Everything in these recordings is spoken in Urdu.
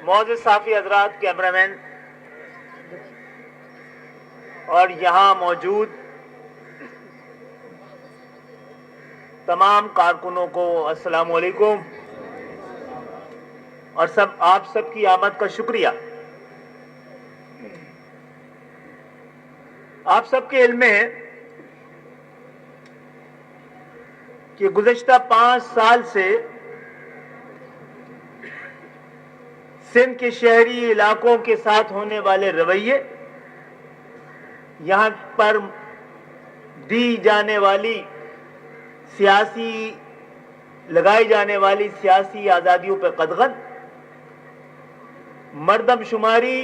معزز صحافی حضرات، کیمرہ مین اور یہاں موجود تمام کارکنوں کو السلام علیکم، اور آپ سب کی آمد کا شکریہ۔ آپ سب کے علم میں ہے کہ گزشتہ 5 سال سے سندھ کے شہری علاقوں کے ساتھ ہونے والے رویے، یہاں پر دی جانے والی لگائی جانے والی سیاسی آزادیوں پہ قدغن، مردم شماری،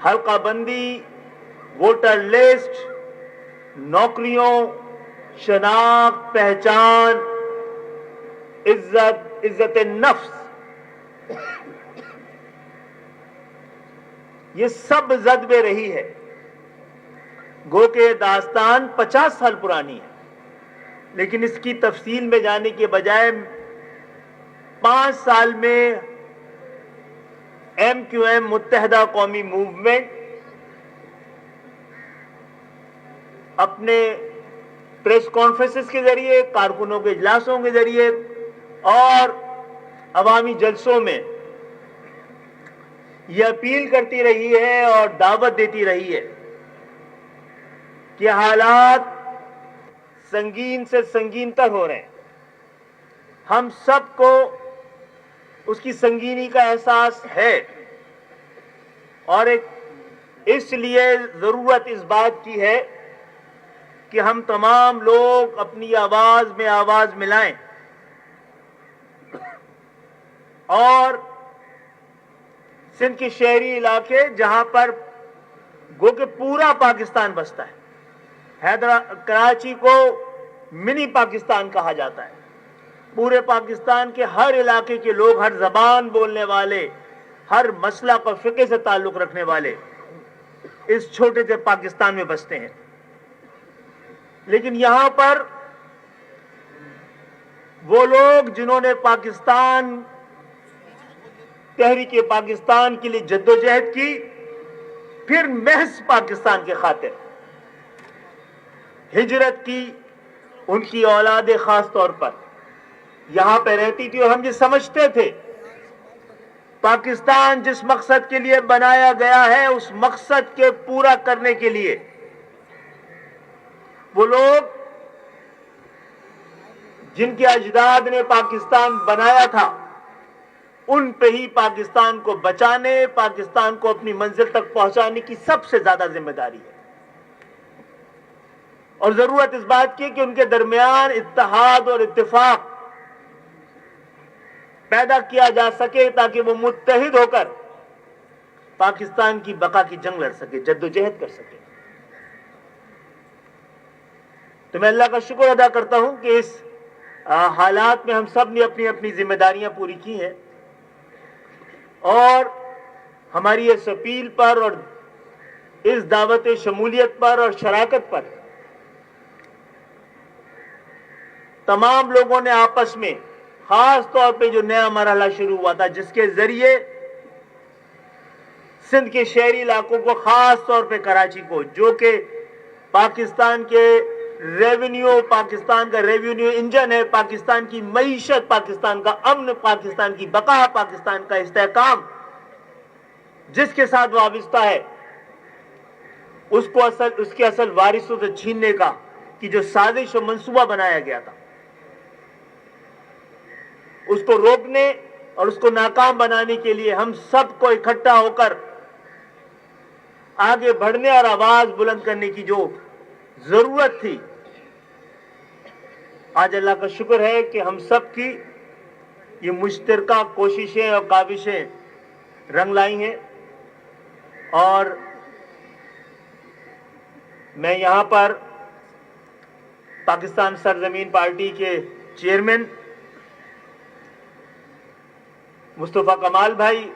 حلقہ بندی، ووٹر لسٹ، نوکریوں، شناخت، پہچان، عزت نفس، یہ سب زد میں رہی ہے۔ گو کہ داستان 50 سال پرانی ہے، لیکن اس کی تفصیل میں جانے کے بجائے 5 سال میں MQM متحدہ قومی موومنٹ اپنے پریس کانفرنسز کے ذریعے، کارکنوں کے اجلاسوں کے ذریعے اور عوامی جلسوں میں یہ اپیل کرتی رہی ہے اور دعوت دیتی رہی ہے کہ حالات سنگین سے سنگین تر ہو رہے ہیں۔ ہم سب کو اس کی سنگینی کا احساس ہے، اور اس لیے ضرورت اس بات کی ہے کہ ہم تمام لوگ اپنی آواز میں آواز ملائیں اور سندھ کے شہری علاقے، جہاں پر گو کہ پورا پاکستان بستا ہے، کراچی کو منی پاکستان کہا جاتا ہے، پورے پاکستان کے ہر علاقے کے لوگ، ہر زبان بولنے والے، ہر مسلک اور فقہ سے تعلق رکھنے والے اس چھوٹے سے پاکستان میں بستے ہیں۔ لیکن یہاں پر وہ لوگ جنہوں نے تحریک پاکستان کے لیے جدوجہد کی، پھر محض پاکستان کے خاطر ہجرت کی، ان کی اولادیں خاص طور پر یہاں پہ رہتی تھی، اور ہم یہ سمجھتے تھے پاکستان جس مقصد کے لیے بنایا گیا ہے، اس مقصد کے پورا کرنے کے لیے وہ لوگ جن کے اجداد نے پاکستان بنایا تھا، ان پہ ہی پاکستان کو بچانے، پاکستان کو اپنی منزل تک پہنچانے کی سب سے زیادہ ذمہ داری ہے، اور ضرورت اس بات کی کہ ان کے درمیان اتحاد اور اتفاق پیدا کیا جا سکے تاکہ وہ متحد ہو کر پاکستان کی بقا کی جنگ لڑ سکے، جدوجہد کر سکے۔ تو میں اللہ کا شکر ادا کرتا ہوں کہ اس حالات میں ہم سب نے اپنی اپنی ذمہ داریاں پوری کی ہیں، اور ہماری اس اپیل پر اور اس دعوت شمولیت پر اور شراکت پر تمام لوگوں نے آپس میں، خاص طور پہ جو نیا مرحلہ شروع ہوا تھا، جس کے ذریعے سندھ کے شہری علاقوں کو، خاص طور پہ کراچی کو، جو کہ پاکستان کے پاکستان کا ریونیو انجن ہے، پاکستان کی معیشت، پاکستان کا امن، پاکستان کی بقا، پاکستان کا استحکام جس کے ساتھ وابستہ ہے، اس کے اصل وارثوں سے چھیننے کا کی جو سازش و منصوبہ بنایا گیا تھا، اس کو روکنے اور اس کو ناکام بنانے کے لیے ہم سب کو اکٹھا ہو کر آگے بڑھنے اور آواز بلند کرنے کی جو ضرورت تھی، آج اللہ کا شکر ہے کہ ہم سب کی یہ مشترکہ کوششیں اور کاوشیں رنگ لائی ہیں، اور میں یہاں پر پاکستان سرزمین پارٹی کے چیئرمین مصطفیٰ کمال بھائی،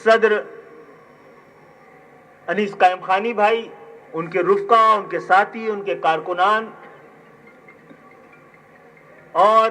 صدر انیس قائم خانی بھائی، ان کے رفقا، ان کے ساتھی، ان کے کارکنان اور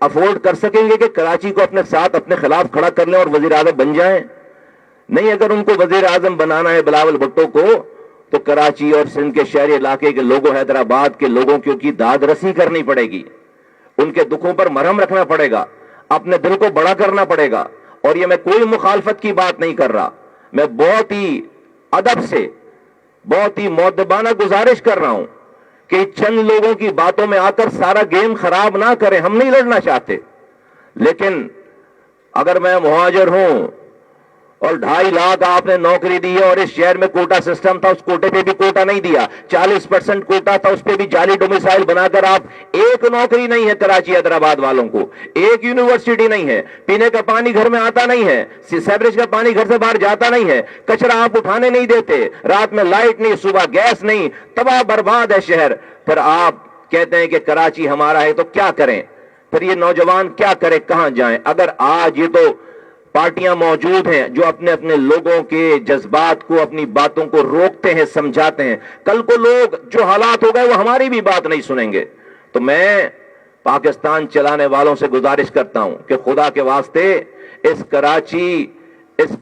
افورڈ کر سکیں گے کہ کراچی کو اپنے ساتھ اپنے خلاف کھڑا کر لیں اور وزیر اعظم بن جائیں؟ نہیں. اگر ان کو وزیر اعظم بنانا ہے بلاول بھٹو کو, تو کراچی اور سندھ کے شہری علاقے کے لوگوں, حیدرآباد کے لوگوں کی داد رسی کرنی پڑے گی, ان کے دکھوں پر مرہم رکھنا پڑے گا, اپنے دل کو بڑا کرنا پڑے گا. اور یہ میں کوئی مخالفت کی بات نہیں کر رہا, میں بہت ہی ادب سے, بہت ہی مؤدبانہ گزارش کر رہا ہوں کہ چند لوگوں کی باتوں میں آ کر سارا گیم خراب نہ کریں. ہم نہیں لڑنا چاہتے, لیکن اگر میں مہاجر ہوں اور 2.5 لاکھ آپ نے نوکری دی ہے, اور اس شہر میں کوٹا سسٹم تھا, اس کوٹے پہ بھی کوٹا نہیں دیا, 40% کوٹا تھا, اس پہ بھی جعلی ڈومیسائل بنا کر آپ, ایک نوکری نہیں ہے کراچی حیدرآباد والوں کو, ایک یونیورسٹی نہیں ہے, پینے کا پانی گھر میں آتا نہیں ہے, سیوریج کا پانی گھر سے باہر جاتا نہیں ہے, کچرا آپ اٹھانے نہیں دیتے, رات میں لائٹ نہیں, صبح گیس نہیں, تباہ برباد ہے شہر. پھر آپ کہتے ہیں کہ کراچی ہمارا ہے, تو کیا کریں پھر یہ نوجوان, کیا کریں, کہاں جائیں؟ اگر آج یہ تو پارٹیاں موجود ہیں جو اپنے اپنے لوگوں کے جذبات کو, اپنی باتوں کو روکتے ہیں, سمجھاتے ہیں, کل کو لوگ جو حالات ہو گئے وہ ہماری بھی بات نہیں سنیں گے. تو میں پاکستان چلانے والوں سے گزارش کرتا ہوں کہ خدا کے واسطے اس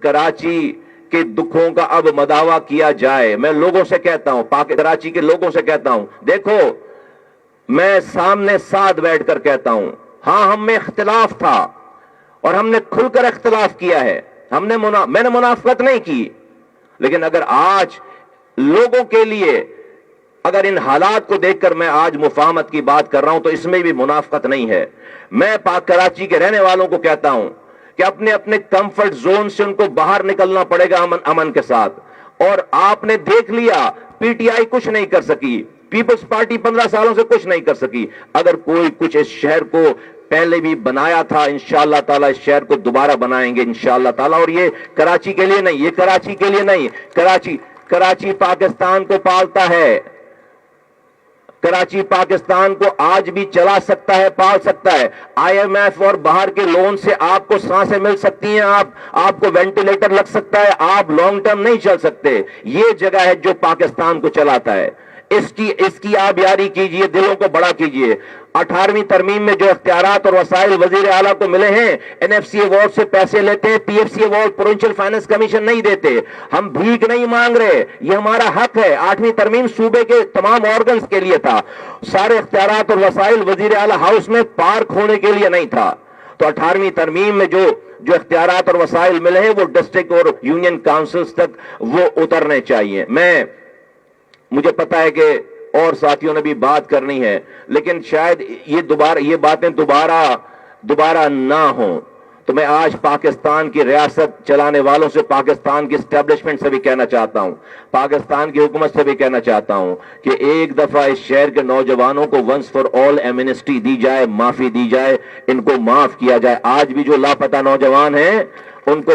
کراچی کے دکھوں کا اب مداوا کیا جائے. میں لوگوں سے کہتا ہوں, کراچی کے لوگوں سے کہتا ہوں, دیکھو میں سامنے ساتھ بیٹھ کر کہتا ہوں, ہاں ہم میں اختلاف تھا اور ہم نے کھل کر اختلاف کیا ہے, میں نے منافقت نہیں کی, لیکن اگر آج لوگوں کے لیے, اگر ان حالات کو دیکھ کر میں آج مفاہمت کی بات کر رہا ہوں تو اس میں بھی منافقت نہیں ہے. میں کراچی کے رہنے والوں کو کہتا ہوں کہ اپنے اپنے کمفرٹ زون سے ان کو باہر نکلنا پڑے گا امن کے ساتھ. اور آپ نے دیکھ لیا پی ٹی آئی کچھ نہیں کر سکی, پیپلز پارٹی 15 سالوں سے کچھ نہیں کر سکی. اگر کوئی کچھ اس شہر کو پہلے بھی بنایا تھا, انشاءاللہ تعالی اس شہر کو دوبارہ بنائیں گے انشاءاللہ تعالی. اور یہ کراچی کے لیے نہیں, یہ کراچی کے لیے نہیں, کراچی پاکستان کو پالتا ہے, کراچی پاکستان کو آج بھی چلا سکتا ہے, پال سکتا ہے. آئی ایم ایف اور باہر کے لون سے آپ کو سانسیں مل سکتی ہیں, آپ کو وینٹیلیٹر لگ سکتا ہے, آپ لانگ ٹرم نہیں چل سکتے. یہ جگہ ہے جو پاکستان کو چلاتا ہے. اس کی آپ یاری کیجئے, دلوں کو بڑا کیجئے. 18ویں ترمیم میں جو اختیارات اور وسائل وزیر اعلیٰ کو ملے ہیں, این ایف سی ایوارڈ سے پیسے لیتے ہیں, P F C award provincial finance commission نہیں دیتے. ہم بھیک نہیں مانگ رہے, یہ ہمارا حق ہے. 8ویں ترمیم صوبے کے تمام آرگنز کے لیے تھا, سارے اختیارات اور وسائل وزیر اعلیٰ ہاؤس میں پارک ہونے کے لیے نہیں تھا. تو 18ویں ترمیم میں جو اختیارات اور وسائل ملے ہیں وہ ڈسٹرکٹ اور یونین کاؤنسلز تک وہ اترنے چاہیے. مجھے پتا ہے کہ اور ساتھیوں نے بھی بات کرنی ہے, لیکن شاید یہ باتیں دوبارہ نہ ہوں. تو میں آج پاکستان کی ریاست چلانے والوں سے, پاکستان کی اسٹیبلشمنٹ سے بھی کہنا چاہتا ہوں, پاکستان کی حکومت سے بھی کہنا چاہتا ہوں کہ ایک دفعہ اس شہر کے نوجوانوں کو ونس فار آل ایمنسٹی دی جائے, معافی دی جائے, ان کو معاف کیا جائے. آج بھی جو لاپتہ نوجوان ہیں ان کو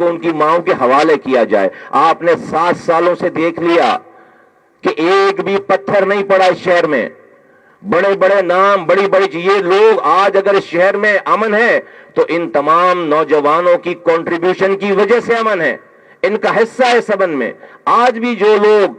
ان کی ماؤں کے حوالے کیا جائے. آپ نے 7 سالوں سے دیکھ لیا کہ ایک بھی پتھر نہیں پڑا اس شہر میں. بڑے بڑے نام, بڑی بڑی چیزیں, لوگ آج اگر اس شہر میں امن ہے تو ان تمام نوجوانوں کی کنٹریبیوشن کی وجہ سے امن ہے, ان کا حصہ ہے سبن میں. آج بھی جو لوگ,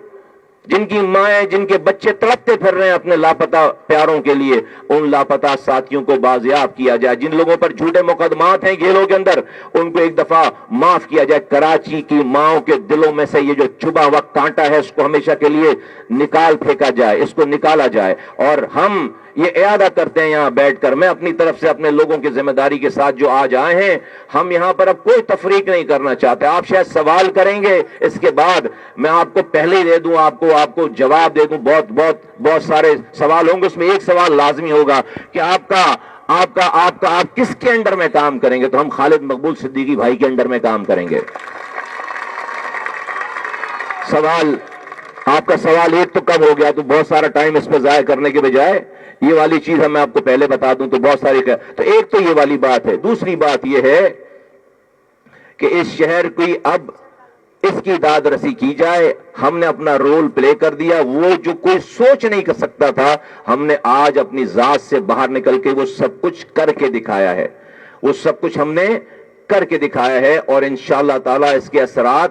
جن کی مائیں, جن کے بچے تڑپتے پھر رہے ہیں اپنے لاپتہ پیاروں کے لیے, ان لاپتہ ساتھیوں کو بازیاب کیا جائے. جن لوگوں پر جھوٹے مقدمات ہیں جیلوں کے اندر, ان کو ایک دفعہ معاف کیا جائے. کراچی کی ماؤں کے دلوں میں سے یہ جو چھپا ہوا کانٹا ہے اس کو ہمیشہ کے لیے نکال پھینکا جائے, اس کو نکالا جائے. اور ہم یہ اعادہ کرتے ہیں یہاں بیٹھ کر, میں اپنی طرف سے اپنے لوگوں کی ذمہ داری کے ساتھ جو آج آئے ہیں, ہم یہاں پر اب کوئی تفریق نہیں کرنا چاہتے. آپ شاید سوال کریں گے, اس کے بعد میں آپ کو پہلے ہی دے دوں, آپ کو جواب دے دوں. بہت سارے سوال ہوں گے, اس میں ایک سوال لازمی ہوگا کہ آپ کس کے انڈر میں کام کریں گے. تو ہم خالد مقبول صدیقی بھائی کے انڈر میں کام کریں گے. آپ کا سوال ایک تو کم ہو گیا, تو بہت سارا ٹائم اس پہ ضائع کرنے کے بجائے یہ والی چیز میں آپ کو پہلے بتا دوں تو بہت ساری. تو ایک تو یہ والی بات ہے. دوسری بات یہ ہے کہ اس شہر کی اب اس کی داد رسی کی جائے. ہم نے اپنا رول پلے کر دیا, وہ جو کوئی سوچ نہیں کر سکتا تھا, ہم نے آج اپنی ذات سے باہر نکل کے وہ سب کچھ کر کے دکھایا ہے. وہ سب کچھ ہم نے کر کے دکھایا ہے, اور انشاءاللہ تعالی اس کے اثرات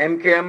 MKM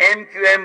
MQM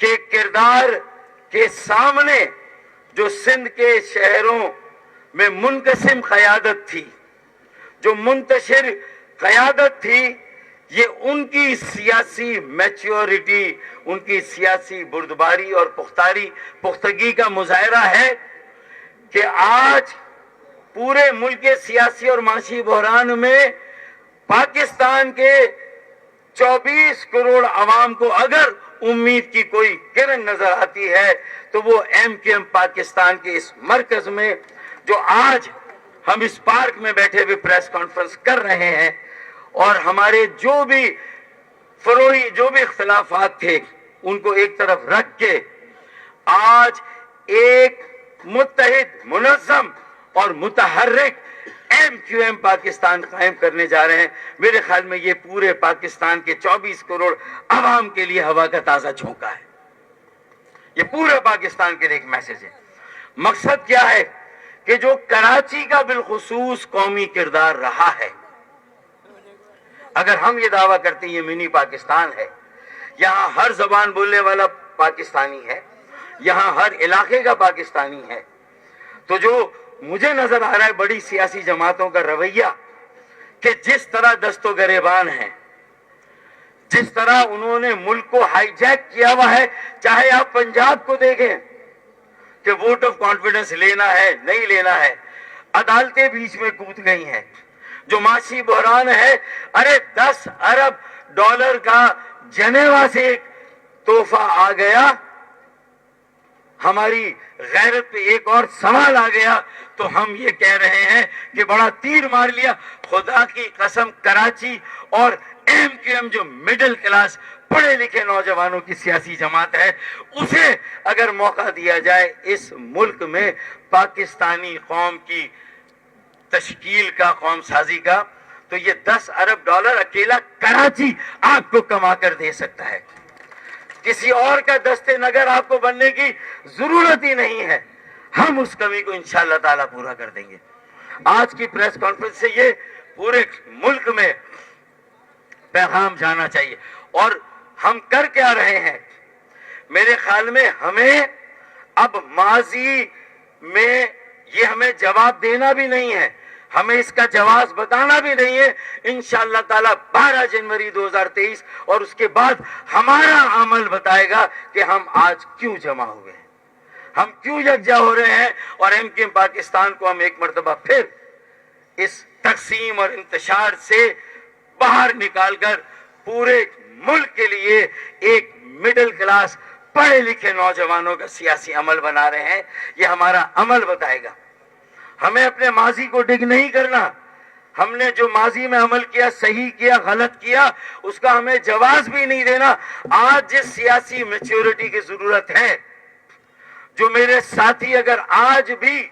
کے کردار کے سامنے جو سندھ کے شہروں میں منقسم قیادت تھی, جو منتشر قیادت تھی, یہ ان کی سیاسی میچیورٹی, ان کی سیاسی بردباری اور پختگی کا مظاہرہ ہے کہ آج پورے ملک کے سیاسی اور معاشی بحران میں پاکستان کے 24 کروڑ عوام کو اگر امید کی کوئی کرن نظر آتی ہے تو وہ MQM پاکستان کے اس مرکز میں, جو آج ہم اس پارک میں بیٹھے ہوئے پریس کانفرنس کر رہے ہیں, اور ہمارے جو بھی فروئی جو بھی اختلافات تھے ان کو ایک طرف رکھ کے آج ایک متحد, منظم اور متحرک MQM پاکستان قائم کرنے جا رہے ہیں. میرے خیال میں یہ پورے پاکستان کے 24 کروڑ عوام کے لیے ہوا کا تازہ جھونکا ہے. یہ پورے پاکستان کے لیے ایک میسج ہے. مقصد کیا ہے کہ جو کراچی کا بالخصوص قومی کردار رہا ہے, اگر ہم یہ دعویٰ کرتے ہیں یہ منی پاکستان ہے, یہاں ہر زبان بولنے والا پاکستانی ہے, یہاں ہر علاقے کا پاکستانی ہے, تو جو مجھے نظر آ رہا ہے بڑی سیاسی جماعتوں کا رویہ کہ جس طرح دست و گریبان ہیں, جس طرح انہوں نے ملک کو ہائی جیک کیا ہوا ہے, چاہے آپ پنجاب کو دیکھیں کہ ووٹ آف کانفیڈنس لینا ہے نہیں لینا ہے, عدالتیں بیچ میں کود گئی ہیں, جو معاشی بحران ہے, ارے 10 ارب ڈالر کا جنیوا سے ایک تحفہ آ گیا, ہماری غیرت پہ ایک اور سوال آ گیا تو ہم یہ کہہ رہے ہیں کہ بڑا تیر مار لیا. خدا کی قسم کراچی اور MQM جو مڈل کلاس پڑھے لکھے نوجوانوں کی سیاسی جماعت ہے, اسے اگر موقع دیا جائے اس ملک میں پاکستانی قوم کی تشکیل کا, قوم سازی کا, تو یہ 10 ارب ڈالر اکیلا کراچی آپ کو کما کر دے سکتا ہے. کسی اور کا دستے نگر آپ کو بننے کی ضرورت ہی نہیں ہے. ہم اس کمی کو انشاءاللہ تعالیٰ پورا کر دیں گے. آج کی پریس کانفرنس سے یہ پورے ملک میں پیغام جانا چاہیے. اور ہم کر کیا رہے ہیں, میرے خیال میں ہمیں اب ماضی میں یہ ہمیں جواب دینا بھی نہیں ہے, ہمیں اس کا جواز بتانا بھی نہیں ہے. انشاءاللہ تعالیٰ 12 جنوری 2023 اور اس کے بعد ہمارا عمل بتائے گا کہ ہم آج کیوں جمع ہوئے ہیں, ہم کیوں یکجا ہو رہے ہیں, اور MQM پاکستان کو ہم ایک مرتبہ پھر اس تقسیم اور انتشار سے باہر نکال کر پورے ملک کے لیے ایک مڈل کلاس پڑھے لکھے نوجوانوں کا سیاسی عمل بنا رہے ہیں. یہ ہمارا عمل بتائے گا. ہمیں اپنے ماضی کو ڈگ نہیں کرنا. ہم نے جو ماضی میں عمل کیا, صحیح کیا, غلط کیا, اس کا ہمیں جواز بھی نہیں دینا. آج جس سیاسی میچورٹی کی ضرورت ہے, جو میرے ساتھی اگر آج بھی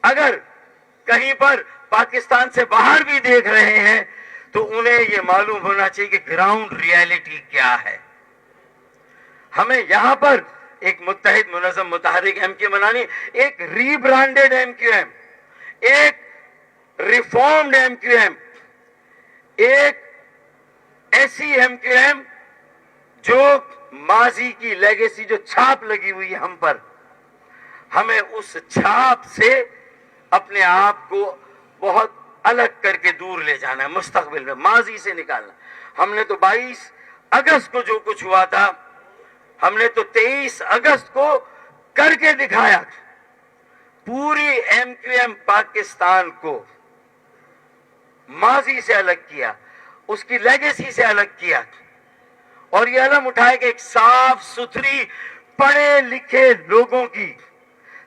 اگر کہیں پر پاکستان سے باہر بھی دیکھ رہے ہیں تو انہیں یہ معلوم ہونا چاہیے کہ گراؤنڈ ریالٹی کیا ہے. ہمیں یہاں پر ایک متحد, منظم, متحرک MQM بنانی, ایک ری برانڈڈ MQM, ایک ریفارمڈ MQM, ایک ایسی MQM جو ماضی کی لیگیسی, جو چھاپ لگی ہوئی ہے ہم پر, ہمیں اس چھاپ سے اپنے آپ کو بہت الگ کر کے دور لے جانا ہے. مستقبل میں ماضی سے نکالنا. ہم نے تو 22 اگست کو جو کچھ ہوا تھا, ہم نے تو 23 اگست کو کر کے دکھایا. پوری MQM پاکستان کو ماضی سے الگ کیا, اس کی لیگیسی سے الگ کیا, اور یہ علم اٹھائے کہ ایک صاف ستھری پڑھے لکھے لوگوں کی,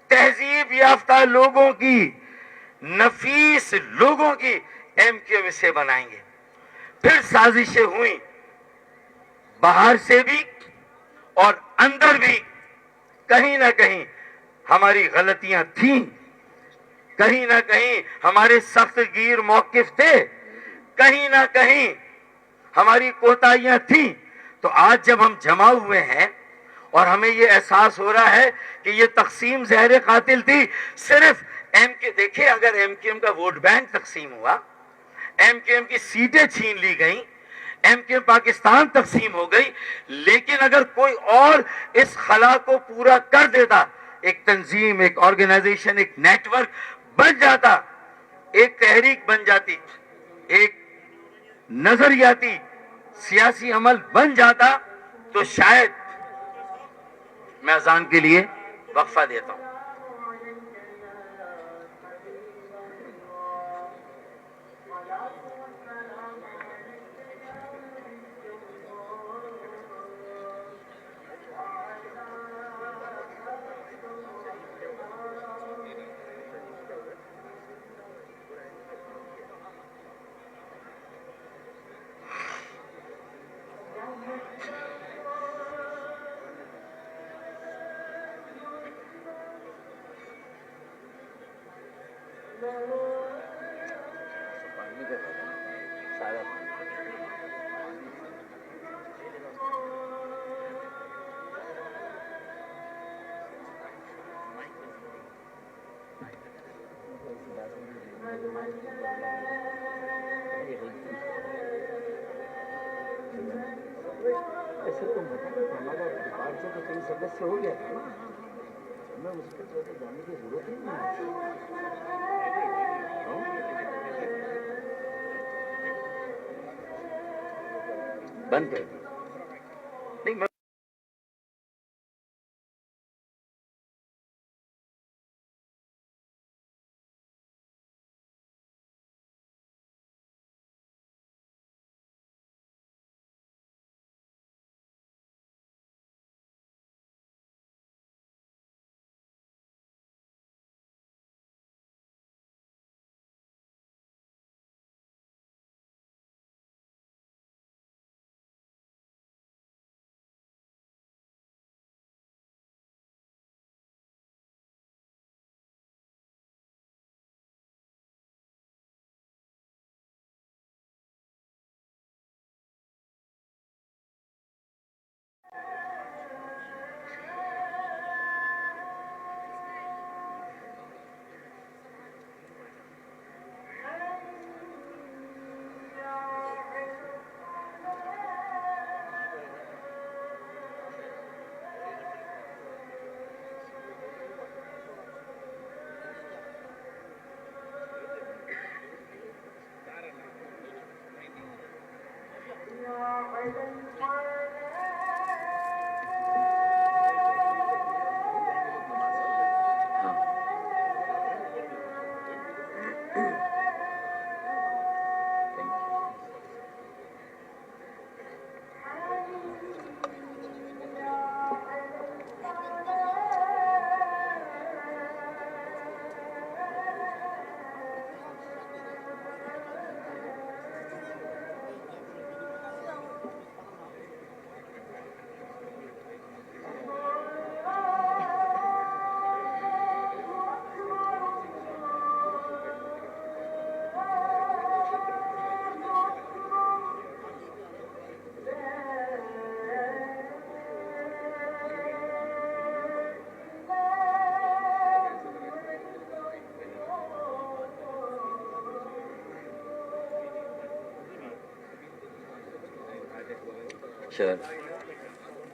تہذیب یافتہ لوگوں کی, نفیس لوگوں کی MQM سے بنائیں گے. پھر سازشیں ہوئیں باہر سے بھی اور اندر بھی. کہیں نہ کہیں ہماری غلطیاں تھیں, کہیں نہ کہیں ہمارے سخت گیر موقف تھے, کہیں نہ کہیں ہماری کوتاہیاں تھیں. تو آج جب ہم جمع ہوئے ہیں اور ہمیں یہ احساس ہو رہا ہے کہ یہ تقسیم زہر قاتل تھی, صرف دیکھیں اگر MQM کا ووٹ بینک تقسیم ہوا, MQM کی سیٹیں چھین لی گئیں, ایم کے پاکستان تقسیم ہو گئی، لیکن اگر کوئی اور اس خلا کو پورا کر دیتا، ایک تنظیم، ایک آرگنائزیشن، ایک نیٹ ورک بن جاتا، ایک تحریک بن جاتی، ایک نظریاتی سیاسی عمل بن جاتا، تو شاید میں اذان کے لیے وقفہ دیتا ہوں. ایسے تو ہمارا ڈپارچر تو کئی سدسیہ ہو گیا تھا نا، ہمیں اس کے طرف جانے کی ضرورت ہی نہیں ہے. بند کر دی نہیں میں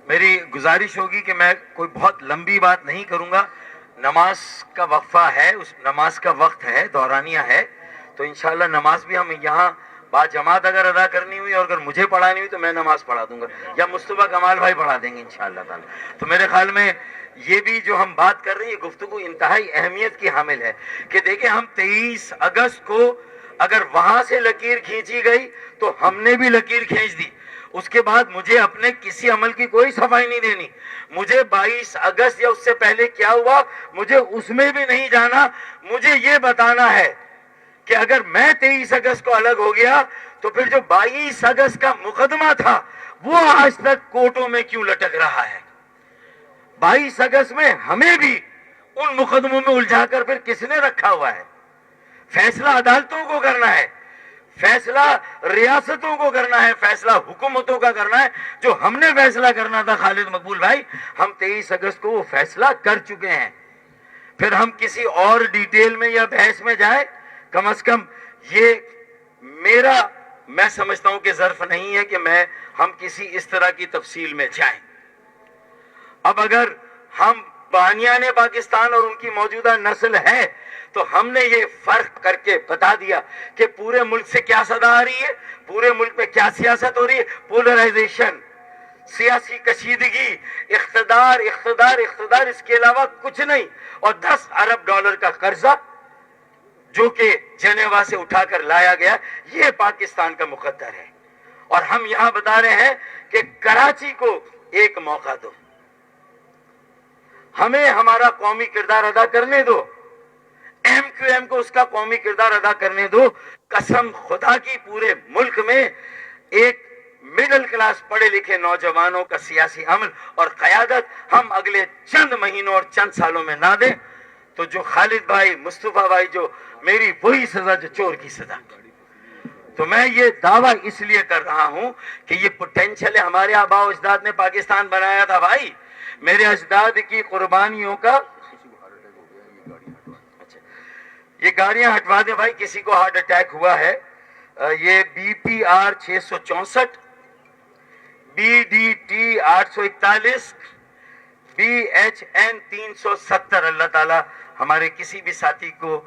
میری گزارش ہوگی کہ میں کوئی بہت لمبی بات نہیں کروں گا. نماز کا وقفہ ہے، اس نماز کا وقت ہے، دورانیہ ہے، تو انشاءاللہ نماز بھی ہم یہاں با جماعت اگر ادا کرنی ہوئی اور اگر مجھے پڑھانی ہوئی تو میں نماز پڑھا دوں گا، یا مصطفیٰ کمال بھائی پڑھا دیں گے انشاءاللہ تعالی. تو میرے خیال میں یہ بھی جو ہم بات کر رہے ہیں یہ گفتگو انتہائی اہمیت کی حامل ہے کہ دیکھیں ہم 23 اگست کو اگر وہاں سے لکیر کھینچی گئی تو ہم نے بھی لکیر کھینچ دی. اس کے بعد مجھے اپنے کسی عمل کی کوئی صفائی نہیں دینی. مجھے 22 اگست یا اس سے پہلے کیا ہوا مجھے اس میں بھی نہیں جانا. مجھے یہ بتانا ہے کہ اگر میں 23 اگست کو الگ ہو گیا تو پھر جو 22 اگست کا مقدمہ تھا وہ آج تک کورٹوں میں کیوں لٹک رہا ہے. 22 اگست میں ہمیں بھی ان مقدموں میں الجھا کر پھر کس نے رکھا ہوا ہے. فیصلہ عدالتوں کو کرنا ہے، فیصلہ ریاستوں کو کرنا ہے، فیصلہ حکومتوں کا کرنا ہے. جو ہم نے فیصلہ کرنا تھا خالد مقبول بھائی، ہم 23 اگست کو وہ فیصلہ کر چکے ہیں. پھر ہم کسی اور ڈیٹیل میں یا بحث میں جائیں، کم از کم یہ میں سمجھتا ہوں کہ ظرف نہیں ہے کہ ہم کسی اس طرح کی تفصیل میں جائیں. اب اگر ہم بانیان پاکستان اور ان کی موجودہ نسل ہے تو ہم نے یہ فرق کر کے بتا دیا کہ پورے ملک سے کیا صدا آ رہی ہے, پورے ملک میں کیا سیاست ہو رہی ہے, پولرائزیشن, سیاسی کشیدگی, اقتدار اقتدار اقتدار, اس کے علاوہ کچھ نہیں. اور $10 ارب کا قرضہ جو کہ جنیوا سے اٹھا کر لایا گیا, یہ پاکستان کا مقدر ہے. اور ہم یہاں بتا رہے ہیں کہ کراچی کو ایک موقع دو, ہمیں ہمارا قومی کردار ادا کرنے دو, ایم کیو ایم کو اس کا قومی کردار ادا کرنے دو. قسم خدا کی پورے ملک میں ایک مڈل کلاس پڑھے لکھے نوجوانوں کا سیاسی عمل اور قیادت ہم اگلے چند مہینوں اور چند سالوں میں نہ دیں تو جو خالد بھائی, مصطفیٰ بھائی, جو میری وہی سزا جو چور کی سزا. تو میں یہ دعویٰ اس لیے کر رہا ہوں کہ یہ پوٹینشل ہے. ہمارے آباء و اجداد نے پاکستان بنایا تھا بھائی, میرے اجداد کی قربانیوں کا. یہ گاڑیاں ہٹوا دیں بھائی, کسی کو ہارٹ اٹیک ہوا ہے. یہ BPR 664, BDT 841, BHN 370. اللہ تعالیٰ ہمارے کسی بھی ساتھی کو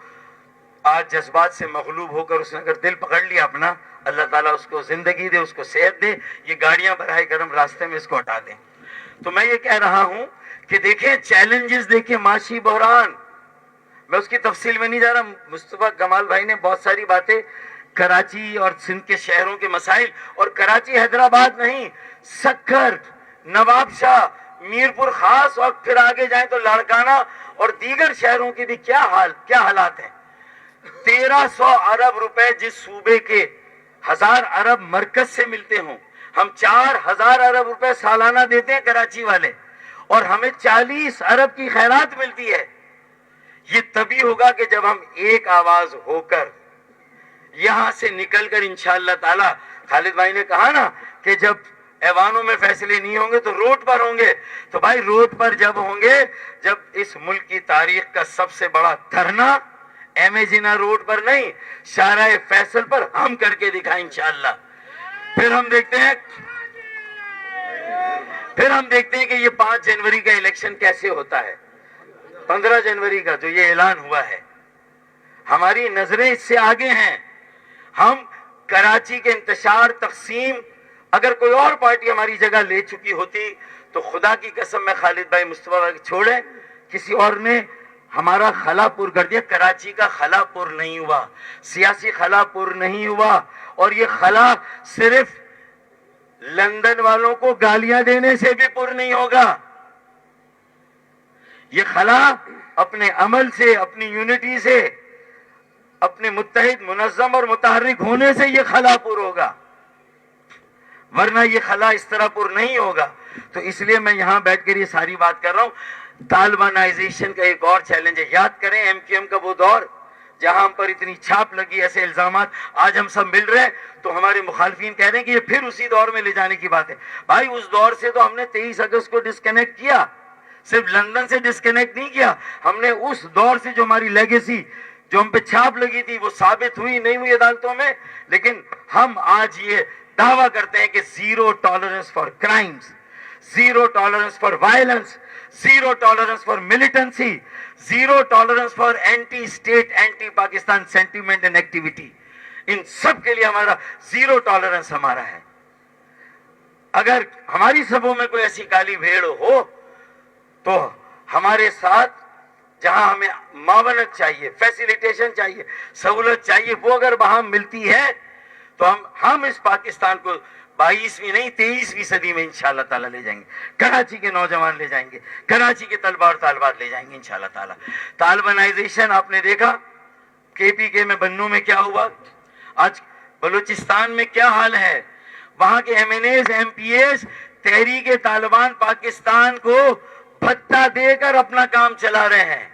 آج جذبات سے مغلوب ہو کر اس نے اگر دل پکڑ لیا اپنا, اللہ تعالیٰ اس کو زندگی دے, اس کو صحت دے. یہ گاڑیاں براہ کرم راستے میں اس کو ہٹا دیں. تو میں یہ کہہ رہا ہوں کہ دیکھیں چیلنجز, دیکھیں معاشی بحران, میں اس کی تفصیل میں نہیں جا رہا. مصطفیٰ کمال بھائی نے بہت ساری باتیں کراچی اور سندھ کے شہروں کے مسائل, اور کراچی حیدرآباد نہیں, سکھر, نواب شاہ, میرپور خاص, اور پھر آگے جائیں تو لاڑکانہ اور دیگر شہروں کی بھی کیا حالات ہیں. 1300 ارب روپے جس صوبے کے 1000 ارب مرکز سے ملتے ہوں, ہم 4000 ارب روپے سالانہ دیتے ہیں کراچی والے, اور ہمیں 40 ارب کی خیرات ملتی ہے. یہ تبھی ہوگا کہ جب ہم ایک آواز ہو کر یہاں سے نکل کر انشاءاللہ تعالی, خالد بھائی نے کہا نا کہ جب ایوانوں میں فیصلے نہیں ہوں گے تو روڈ پر ہوں گے. تو بھائی روڈ پر جب ہوں گے, جب اس ملک کی تاریخ کا سب سے بڑا دھرنا ایم اے جناح روڈ پر نہیں, شارع فیصل پر ہم کر کے دکھائیں انشاءاللہ. پھر ہم دیکھتے ہیں کہ یہ 5 جنوری کا الیکشن کیسے ہوتا ہے, 15 جنوری کا جو یہ اعلان ہوا ہے. ہماری نظریں اس سے آگے ہیں. ہم کراچی کے انتشار, تقسیم, اگر کوئی اور پارٹی ہماری جگہ لے چکی ہوتی تو خدا کی قسم میں خالد بھائی, مصطفیٰ بھائی چھوڑیں, کسی اور نے ہمارا خلا پور کر دیا. کراچی کا خلا پور نہیں ہوا, سیاسی خلا پور نہیں ہوا, اور یہ خلا صرف لندن والوں کو گالیاں دینے سے بھی پور نہیں ہوگا. یہ خلا اپنے عمل سے, اپنی یونٹی سے, اپنے متحد, منظم اور متحرک ہونے سے یہ خلا پور ہوگا, ورنہ یہ خلا اس طرح پور نہیں ہوگا. تو اس لیے میں یہاں بیٹھ کر یہ ساری بات کر رہا ہوں. طالبانائزیشن کا ایک اور چیلنج ہے. یاد کریں ایم کیو ایم کا وہ دور جہاں ہم پر اتنی چھاپ لگی, ایسے الزامات, آج ہم سب مل رہے ہیں تو ہمارے مخالفین کہہ رہے ہیں کہ یہ پھر اسی دور میں لے جانے کی بات ہے. بھائی اس دور سے تو ہم نے 23 اگست کو ڈسکنیکٹ کیا, صرف لندن سے ڈسکنیکٹ نہیں کیا, ہم نے اس دور سے جو ہماری لیگیسی, جو ہم پہ چھاپ لگی تھی, وہ ثابت ہوئی نہیں ہوئی عدالتوں میں. لیکن ہم آج یہ دعویٰ کرتے ہیں کہ zero tolerance for crimes, zero tolerance for violence, zero tolerance for militancy, zero tolerance for anti state, anti Pakistan sentiment and activity. ان سب کے لیے ہمارا زیرو ٹالرنس ہمارا ہے. اگر ہماری سبوں میں کوئی ایسی کالی بھیڑ ہو تو ہمارے ساتھ جہاں ہمیں معاونت چاہیے, فیسیلیٹیشن چاہیے, سہولت چاہیے, وہ اگر وہاں ملتی ہے تو ہم اس پاکستان کو 22ویں نہیں 23ویں صدی میں انشاءاللہ تعالیٰ لے جائیں گے. کراچی کے نوجوان لے جائیں گے, کراچی کے طلبہ اور طالبات لے جائیں گے انشاءاللہ تعالیٰ. طالبانائزیشن آپ نے دیکھا KPK میں, بنوں میں کیا ہوا, آج بلوچستان میں کیا حال ہے. وہاں کے MNAs, MPAs تحریک طالبان پاکستان کو بھتہ دے کر اپنا کام چلا رہے ہیں.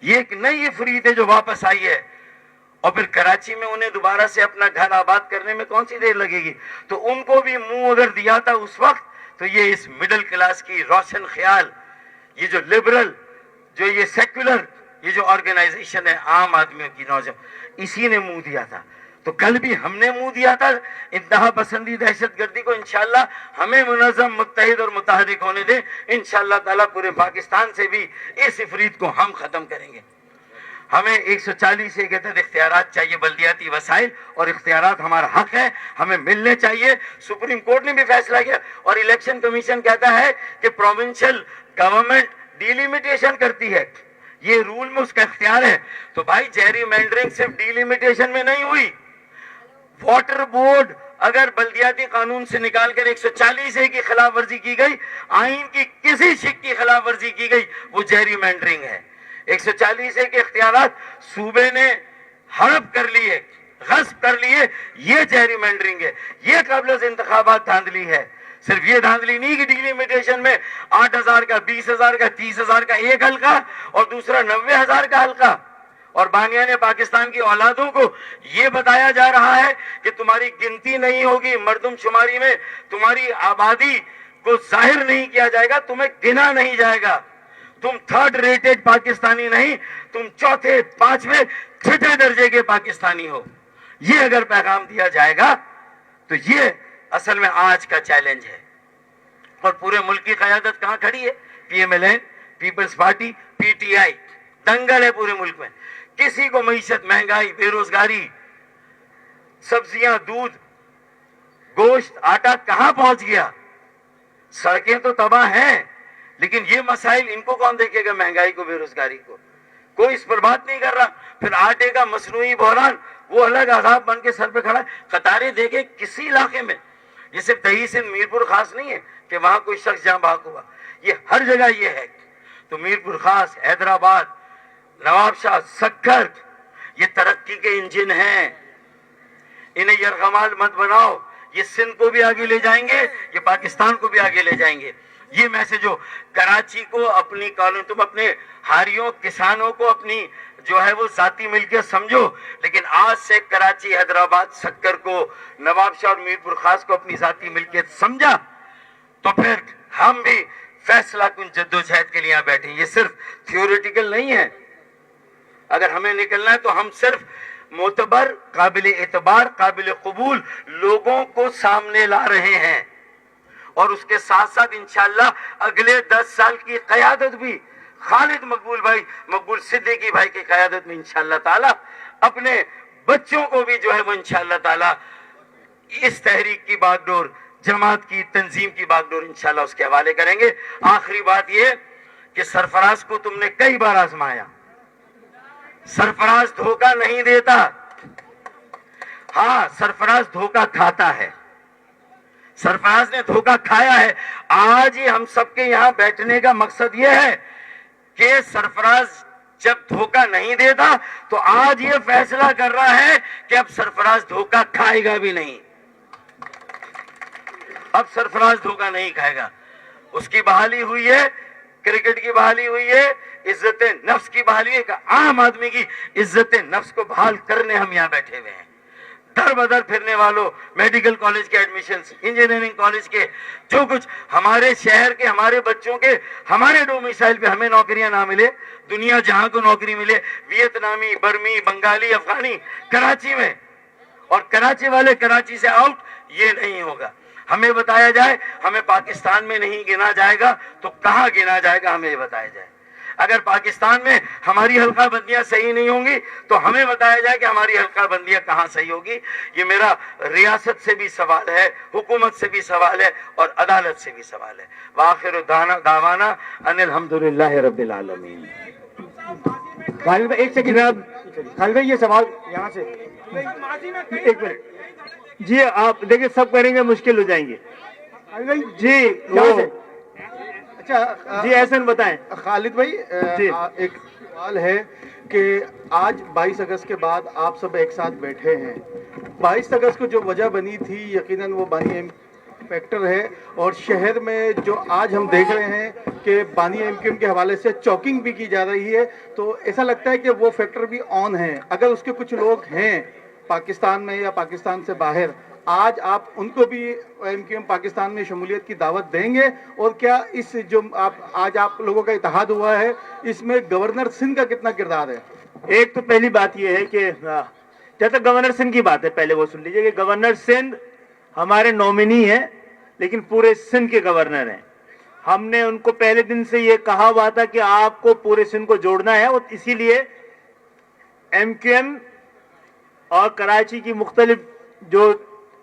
یہ ایک نئی افریت ہے جو واپس آئی ہے, اور پھر کراچی میں انہیں دوبارہ سے اپنا گھر آباد کرنے میں کون سی دیر لگے گی. تو ان کو بھی منہ اگر دیا تھا اس وقت تو یہ اس مڈل کلاس کی روشن خیال, یہ جو لبرل, جو یہ سیکولر, یہ جو آرگنائزیشن ہے عام آدمیوں کی, نوجوان, اسی نے منہ دیا تھا. تو کل بھی ہم نے منہ دیا تھا انتہا پسندی دہشت گردی کو. انشاءاللہ ہمیں منظم متحد اور متحرک ہونے دیں. انشاءاللہ تعالیٰ پورے پاکستان سے بھی اس افریت کو ہم ختم کریں گے. ہمیں 140 سے عدد اختیارات چاہیے, بلدیاتی وسائل اور اختیارات ہمارا حق ہے, ہمیں ملنے چاہیے. سپریم کورٹ نے بھی فیصلہ کیا اور الیکشن کمیشن کہتا ہے کہ پروونشل گورنمنٹ ڈیلیمیٹیشن کرتی ہے, یہ رول میں اس کا اختیار ہے. تو بھائی جیری مینڈرنگ صرف ڈیلیمیٹیشن میں نہیں ہوئی, واٹر بورڈ اگر بلدیاتی قانون سے نکال کر 140 کی خلاف ورزی کی گئی, آئین کی کسی شک کی خلاف ورزی کی گئی, وہ جیری مینڈرنگ ہے. 140 کے اختیارات صوبے نے ہڑپ کر لیے, غصب کر لیے, یہ جیری مینڈرنگ ہے. یہ قبل از انتخابات دھاندلی ہے. صرف یہ دھاندلی نہیں کہ ڈیلیمیٹیشن میں 8,000 کا, 20,000 کا, 30,000 کا ایک حلقہ اور دوسرا 90,000 کا حلقہ, اور بانیان پاکستان کی اولادوں کو یہ بتایا جا رہا ہے کہ تمہاری گنتی نہیں ہوگی, مردم شماری میں تمہاری آبادی کو ظاہر نہیں کیا جائے گا, تمہیں گنا نہیں جائے گا, تم تھرڈ ریٹڈ پاکستانی نہیں, تم چوتھے, پانچویں, چھٹے درجے کے پاکستانی ہو. یہ اگر پیغام دیا جائے گا تو یہ اصل میں آج کا چیلنج ہے. اور پورے ملک کی قیادت کہاں کھڑی ہے؟ P M L N, peoples party, P T I. دنگل ہے پورے ملک میں. کسی کو معیشت, مہنگائی, بے روزگاری, سبزیاں, دودھ, گوشت, آٹا کہاں پہنچ گیا؟ سڑکیں تو تباہ ہیں, لیکن یہ مسائل ان کو کون دیکھے گا؟ مہنگائی کو, بے روزگاری کو کوئی اس پر بات نہیں کر رہا. پھر آٹے کا مصنوعی بحران, وہ الگ عذاب بن کے سر پہ کھڑا ہے. قطاریں دیکھیں کسی علاقے میں, یہ صرف دہی سندھ میرپور خاص نہیں ہے کہ وہاں کوئی شخص جہاں بھاگ ہوا, یہ ہر جگہ یہ ہے. تو میرپور خاص, حیدرآباد, نواب شاہ, سکھر, یہ ترقی کے انجن ہیں. انہیں یرغمال مت بناؤ, یہ سندھ کو بھی آگے لے جائیں گے, یہ پاکستان کو بھی آگے لے جائیں گے. یہ میسج ہو. کراچی کو اپنی کالونی, تم اپنے ہاریوں کسانوں کو اپنی جو ہے وہ ذاتی ملکیت سمجھو, لیکن آج سے کراچی, حیدرآباد, سکر کو, نواب شاہ اور میرپور خاص کو اپنی ذاتی ملکیت سمجھا تو پھر ہم بھی فیصلہ کن جدوجہد کے لیے یہاں بیٹھے. یہ صرف تھیوریٹیکل نہیں ہے. اگر ہمیں نکلنا ہے تو ہم صرف معتبر, قابل اعتبار, قابل قبول لوگوں کو سامنے لا رہے ہیں, اور اس کے ساتھ ساتھ انشاءاللہ اگلے 10 سال کی قیادت بھی خالد مقبول بھائی, مقبول صدیقی بھائی کی قیادت میں انشاءاللہ تعالی اپنے بچوں کو بھی جو ہے وہ انشاءاللہ تعالی اس تحریک کی باغ ڈور, جماعت کی, تنظیم کی باغ ڈور انشاءاللہ اس کے حوالے کریں گے. آخری بات یہ کہ سرفراز کو تم نے کئی بار آزمایا, سرفراز دھوکہ نہیں دیتا. ہاں, سرفراز دھوکہ کھاتا ہے, سرفراز نے دھوکہ کھایا ہے. آج ہی ہم سب کے یہاں بیٹھنے کا مقصد یہ ہے کہ سرفراز جب دھوکہ نہیں دیتا تو آج یہ فیصلہ کر رہا ہے کہ اب سرفراز دھوکہ کھائے گا بھی نہیں. اب سرفراز دھوکہ نہیں کھائے گا. اس کی بحالی ہوئی ہے, کرکٹ کی بحالی ہوئی ہے, عزت نفس کی بحالی ہے. کہ عام آدمی کی عزت نفس کو بحال کرنے ہم یہاں بیٹھے ہوئے ہیں. در بدر پھرنے والوں, میڈیکل کالج کے ایڈمیشنز, انجینئرنگ کالج کے, جو کچھ ہمارے شہر کے, ہمارے بچوں کے, ہمارے ڈومیسائل پہ ہمیں نوکریاں نہ ملے, دنیا جہاں کو نوکری ملے, ویتنامی, برمی, بنگالی, افغانی کراچی میں, اور کراچی والے کراچی سے آؤٹ, یہ نہیں ہوگا. ہمیں بتایا جائے ہمیں پاکستان میں نہیں گنا جائے گا تو کہاں گنا جائے گا, ہمیں بتایا جائے. اگر پاکستان میں ہماری حلقہ بندیاں صحیح نہیں ہوں گی تو ہمیں بتایا جائے کہ ہماری حلقہ بندیاں کہاں صحیح ہوگی. یہ میرا ریاست سے بھی سوال ہے, حکومت سے بھی سوال ہے, اور عدالت سے بھی سوال ہے. وآخر دعوانا ان الحمدللہ رب العالمین. خالد بھائی ایک سیکنڈ, خالد بھائی یہ سوال یہاں سے, ایک منٹ جی, آپ دیکھیں سب کریں گے مشکل ہو جائیں گے. خالد بھائی جی یہاں سے. اچھا جی احسن بتائیں. خالد بھائی جی. ایک سوال ہے کہ آج 22 اگست کے بعد آپ سب ایک ساتھ بیٹھے ہیں. 22 اگست کو جو وجہ بنی تھی یقیناً وہ بانی ایم فیکٹر ہے, اور شہر میں جو آج ہم دیکھ رہے ہیں کہ بانی ایم کیو ایم کے حوالے سے چوکنگ بھی کی جا رہی ہے, تو ایسا لگتا ہے کہ وہ فیکٹر بھی آن ہے. اگر اس کے کچھ لوگ ہیں پاکستان میں یا پاکستان سے باہر, آج آپ ان کو بھی ایم کیو ایم پاکستان میں شمولیت کی دعوت دیں گے؟ اور کیا اس جو آج آپ لوگوں کا اتحاد ہوا ہے اس میں گورنر سندھ کا کتنا کردار ہے؟ ایک تو پہلی بات یہ ہے کہ جب تک گورنر سندھ کی بات ہے پہلے وہ سن لیجئے کہ گورنر سندھ ہمارے نومینی ہیں لیکن پورے سندھ کے گورنر ہیں. ہم نے ان کو پہلے دن سے یہ کہا ہوا تھا کہ آپ کو پورے سندھ کو جوڑنا ہے, اور اسی لیے ایم کیو ایم اور کراچی کی مختلف جو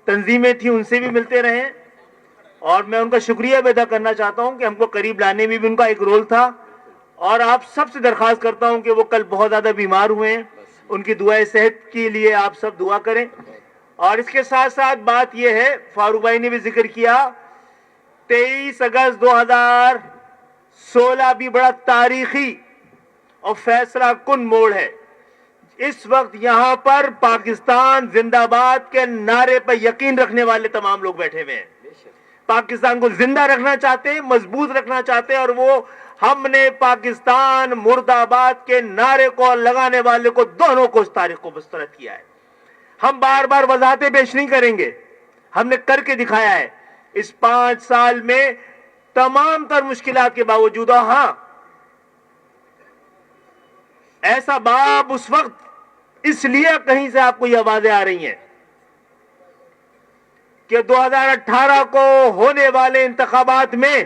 تنظیمیں تھیں ان سے بھی ملتے رہے, اور میں ان کا شکریہ بھی ادا کرنا چاہتا ہوں کہ ہم کو قریب لانے میں بھی ان کا ایک رول تھا. اور آپ سب سے درخواست کرتا ہوں کہ وہ کل بہت زیادہ بیمار ہوئے ہیں, ان کی دعائیں صحت کے لیے آپ سب دعا کریں. اور اس کے ساتھ ساتھ بات یہ ہے, فاروق بھائی نے بھی ذکر کیا, 23 اگست 2016 بھی بڑا تاریخی اور فیصلہ کن موڑ ہے. اس وقت یہاں پر پاکستان زندہ باد کے نعرے پر یقین رکھنے والے تمام لوگ بیٹھے ہوئے ہیں. پاکستان کو زندہ رکھنا چاہتے ہیں, مضبوط رکھنا چاہتے ہیں, اور وہ ہم نے پاکستان مرد آباد کے نعرے کو لگانے والے کو دونوں کو اس تاریخ کو مسترد کیا ہے. ہم بار بار وضاحتیں پیش نہیں کریں گے, ہم نے کر کے دکھایا ہے. اس 5 سال میں تمام تر مشکلات کے باوجود, ہاں ایسا باب اس وقت اس لیے کہیں سے آپ کو یہ آوازیں آ رہی ہیں کہ 2018 کو ہونے والے انتخابات میں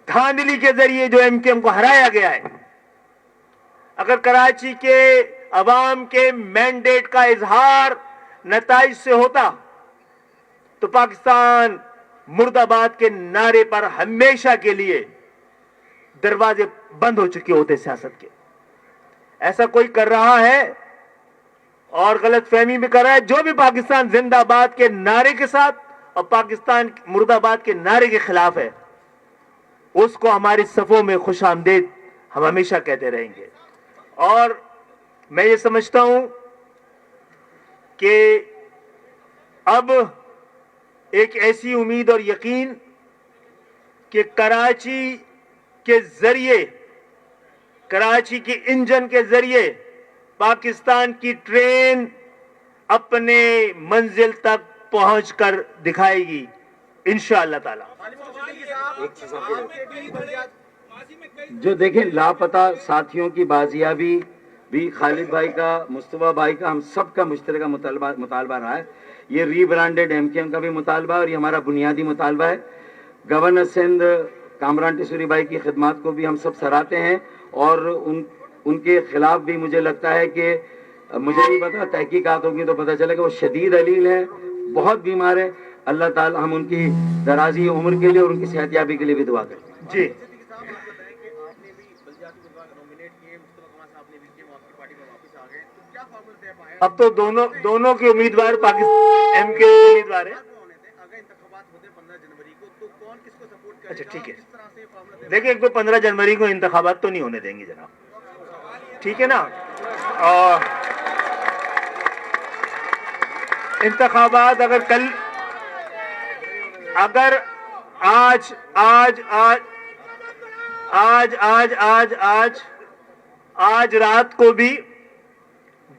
دھاندلی کے ذریعے جو ایم کیو ایم کو ہرایا گیا ہے, اگر کراچی کے عوام کے مینڈیٹ کا اظہار نتائج سے ہوتا تو پاکستان مرد آباد کے نعرے پر ہمیشہ کے لیے دروازے بند ہو چکے ہوتے سیاست کے. ایسا کوئی کر رہا ہے اور غلط فہمی بھی کر رہا ہے. جو بھی پاکستان زندہ باد کے نعرے کے ساتھ اور پاکستان مرد آباد کے نعرے کے خلاف ہے, اس کو ہماری صفوں میں خوش آمدید ہم ہمیشہ کہتے رہیں گے. اور میں یہ سمجھتا ہوں کہ اب ایک ایسی امید اور یقین کہ کراچی کے ذریعے, کراچی کے انجن کے ذریعے پاکستان کی ٹرین اپنے منزل تک پہنچ کر دکھائے گی انشاءاللہ تعالی. جو دیکھیں لاپتہ ساتھیوں کی بازیابی بھی خالد بھائی کا, مصطفیٰ بھائی کا, ہم سب کا مشترکہ مطالبہ رہا ہے. یہ ری برانڈڈ ایم کیو ایم کا بھی مطالبہ ہے اور یہ ہمارا بنیادی مطالبہ ہے. گورنر سندھ کامران ٹیسوری بھائی کی خدمات کو بھی ہم سب سراہتے ہیں, اور ان کے خلاف بھی مجھے لگتا ہے کہ مجھے نہیں پتا, تحقیقات ہوگی تو پتہ چلے گا. وہ شدید علیل ہے, بہت بیمار ہے. اللہ تعالی ہم ان کی درازی عمر کے لیے اور ان کی صحت یابی کے لیے بھی دعا کرتے ہیں. جی اب تو دونوں کے امیدوار پاکستان ایم کے امیدوار ہیں. اچھا ٹھیک ہے, دیکھیں ایک تو 15 جنوری کو انتخابات تو نہیں ہونے دیں گے جناب, ٹھیک ہے نا. اور انتخابات اگر کل, اگر آج رات کو بھی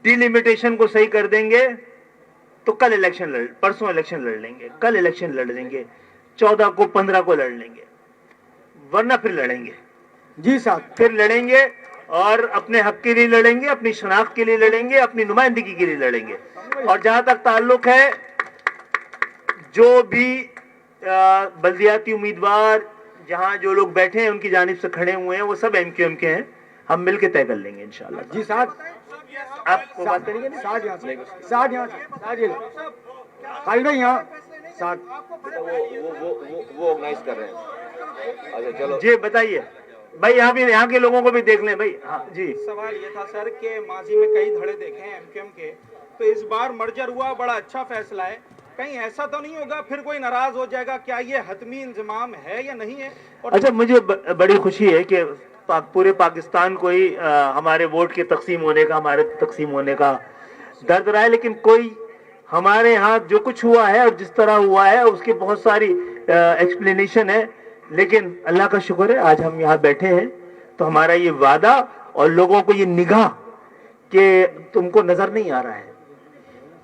ڈیلیمیٹیشن کو صحیح کر دیں گے تو کل پرسوں الیکشن لڑ لیں گے, کل الیکشن لڑ لیں گے, 14 کو 15 کو لڑ لیں گے, ورنہ پھر لڑیں گے. جی صاحب, پھر لڑیں گے اور اپنے حق کے لیے لڑیں گے, اپنی شناخت کے لیے لڑیں گے, اپنی نمائندگی کے لیے لڑیں گے. اور جہاں تک تعلق ہے جو بھی بلدیاتی امیدوار جہاں جو لوگ بیٹھے ہیں ان کی جانب سے کھڑے ہوئے ہیں وہ سب ایم کیو ایم کے ہیں, ہم مل کے طے کر لیں گے انشاءاللہ. جی صاحب, آپ کو بات کریں گے نا؟ وہ آرگنائز کر رہے ہیں. اچھا چلو جی بتائیے بھائی, یہاں کے لوگوں کو بھی دیکھ لیں بھائی. ہاں جی, سوال یہ تھا سر کہ ماضی میں کئی دھڑے دیکھے ہیں ایم کیو ایم کے, تو اس بار مرجر ہوا, بڑا اچھا فیصلہ ہے. کہیں ایسا تو نہیں ہوگا پھر کوئی ناراض ہو جائے گا؟ کیا یہ حتمی انضمام ہے یا نہیں ہے؟ اچھا مجھے بڑی خوشی ہے کہ پورے پاکستان کو ہی ہمارے ووٹ کے تقسیم ہونے کا, ہمارے تقسیم ہونے کا درد رہا ہے, لیکن کوئی ہمارے ہاں جو کچھ ہوا ہے اور جس طرح ہوا ہے اس کی بہت ساری ایکسپلینیشن ہے. لیکن اللہ کا شکر ہے آج ہم یہاں بیٹھے ہیں تو ہمارا یہ وعدہ اور لوگوں کو یہ نگاہ کہ تم کو نظر نہیں آ رہا ہے,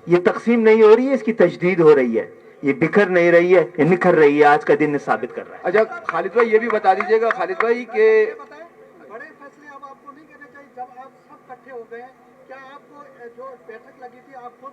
یہ تقسیم نہیں ہو رہی ہے, اس کی تجدید ہو رہی ہے, یہ بکھر نہیں رہی ہے, یہ نکھر رہی ہے, آج کا دن ثابت کر رہا ہے. اچھا خالد بھائی یہ بھی بتا دیجیے گا خالد بھائی کہ بڑے فیصلے اب آپ کو نہیں کرنے چاہیے, جب آپ سب اکٹھے ہو گئے, کیا آپ کو جو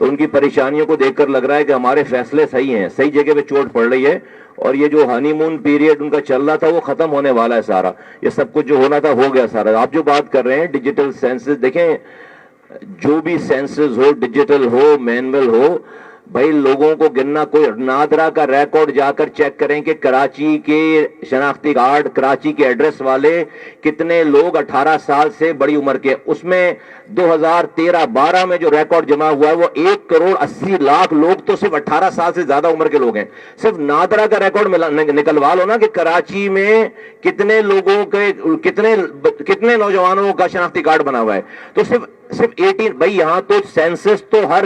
تو ان کی پریشانیوں کو دیکھ کر لگ رہا ہے کہ ہمارے فیصلے صحیح ہیں, صحیح جگہ پہ چوٹ پڑ رہی ہے, اور یہ جو ہنی مون پیریڈ ان کا چل رہا تھا وہ ختم ہونے والا ہے سارا. یہ سب کچھ جو ہونا تھا ہو گیا سارا. آپ جو بات کر رہے ہیں ڈیجیٹل سینسز, دیکھیں جو بھی سینسز ہو, ڈیجیٹل ہو, مینول ہو, بھائی لوگوں کو گننا, کوئی نادرا کا ریکارڈ جا کر چیک کریں کہ کراچی کے شناختی کارڈ, کراچی کے ایڈریس والے کتنے لوگ 18 سال سے بڑی عمر کے, اس میں 2013-12 میں جو ریکارڈ جمع ہوا ہے وہ 1,80,00,000 لوگ تو صرف 18 سال سے زیادہ عمر کے لوگ ہیں. صرف نادرا کا ریکارڈ نکلوا لو نا کہ کراچی میں کتنے لوگوں کے, کتنے نوجوانوں کا شناختی کارڈ بنا ہوا ہے. تو صرف 18. بھائی یہاں تو سینسس تو ہر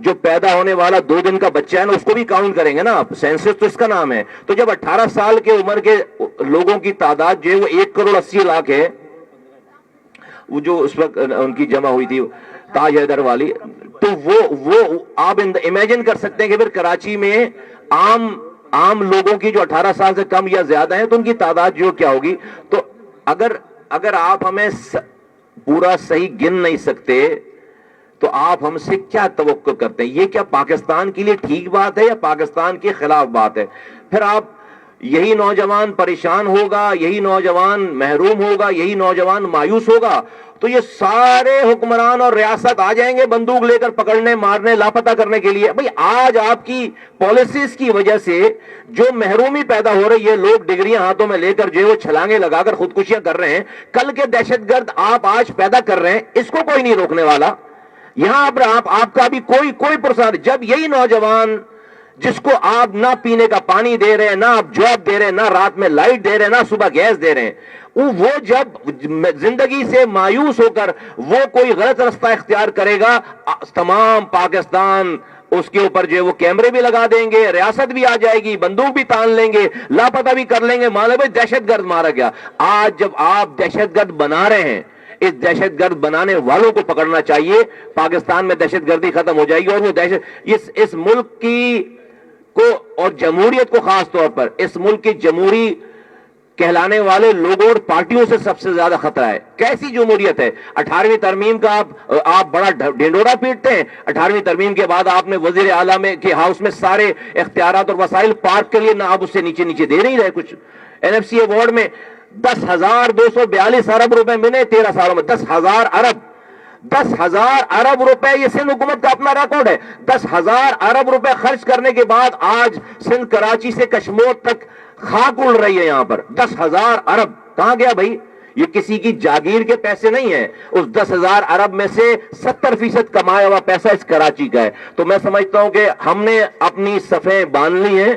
جو پیدا ہونے والا 2 دن کا بچہ ہے نا اس کو بھی کاؤنٹ کریں گے نا آپ, سینسس تو اس کا نام ہے. تو جب 18 سال کے عمر کے لوگوں کی تعداد جو ہے وہ 1,80,00,000 ہے, وہ جو اس وقت ان کی جمع ہوئی تھی تاج حیدر والی, تو وہ آپ امیجن کر سکتے ہیں کہ پھر کراچی میں عام لوگوں کی جو 18 سال سے کم یا زیادہ ہیں تو ان کی تعداد جو کیا ہوگی. تو اگر آپ ہمیں پورا صحیح گن نہیں سکتے تو آپ ہم سے کیا توقع کرتے ہیں؟ یہ کیا پاکستان کے لیے ٹھیک بات ہے یا پاکستان کے خلاف بات ہے؟ پھر آپ یہی نوجوان پریشان ہوگا, یہی نوجوان محروم ہوگا, یہی نوجوان مایوس ہوگا, تو یہ سارے حکمران اور ریاست آ جائیں گے بندوق لے کر پکڑنے, مارنے, لاپتہ کرنے کے لیے. بھئی آج آپ کی پالیسیز کی وجہ سے جو محرومی پیدا ہو رہی ہے, لوگ ڈگریاں ہاتھوں میں لے کر جو وہ چھلانگیں لگا کر خودکشیاں کر رہے ہیں, کل کے دہشت گرد آپ آج پیدا کر رہے ہیں, اس کو کوئی نہیں روکنے والا. یہاں آپ کا بھی کوئی پرسان. جب یہی نوجوان جس کو آپ نہ پینے کا پانی دے رہے ہیں, نہ آپ جاب دے رہے ہیں, نہ رات میں لائٹ دے رہے ہیں, نہ صبح گیس دے رہے ہیں, وہ جب زندگی سے مایوس ہو کر وہ کوئی غلط رستہ اختیار کرے گا, تمام پاکستان اس کے اوپر جو ہے وہ کیمرے بھی لگا دیں گے, ریاست بھی آ جائے گی, بندوق بھی تان لیں گے, لاپتہ بھی کر لیں گے, مان لو بھائی دہشت گرد مارا گیا. آج جب آپ دہشت گرد بنا رہے ہیں, اس دہشت گرد بنانے والوں کو پکڑنا چاہیے. پاکستان میں دہشت گردی ختم ہو جائے گی, اور وہ دہشت اس ملک کی کو اور جمہوریت کو, خاص طور پر اس ملک کی جمہوری کہلانے والے لوگوں اور پارٹیوں سے سب سے زیادہ خطرہ ہے. کیسی جمہوریت ہے؟ 18ویں ترمیم کا آپ بڑا ڈھنڈورا پیٹتے ہیں. 18ویں ترمیم کے بعد آپ نے وزیر اعلیٰ میں کے ہاؤس میں سارے اختیارات اور وسائل پارک کے لیے, نہ آپ اس سے نیچے دے نہیں رہے کچھ. NFC ایوارڈ میں 10,242 ارب روپے ملے 13 سالوں میں. 10,000 ارب روپے, یہ سندھ حکومت کا اپنا ریکارڈ ہے. 10,000 ارب روپے خرچ کرنے کے بعد آج سندھ کراچی سے کشمیر تک خاک اڑ رہی ہے. یہاں پر 10,000 ارب کہاں گیا بھائی؟ یہ کسی کی جاگیر کے پیسے نہیں ہیں. اس 10,000 ارب میں سے 70% کمایا ہوا پیسہ اس کراچی کا ہے. تو میں سمجھتا ہوں کہ ہم نے اپنی صفیں باندھ لی ہیں,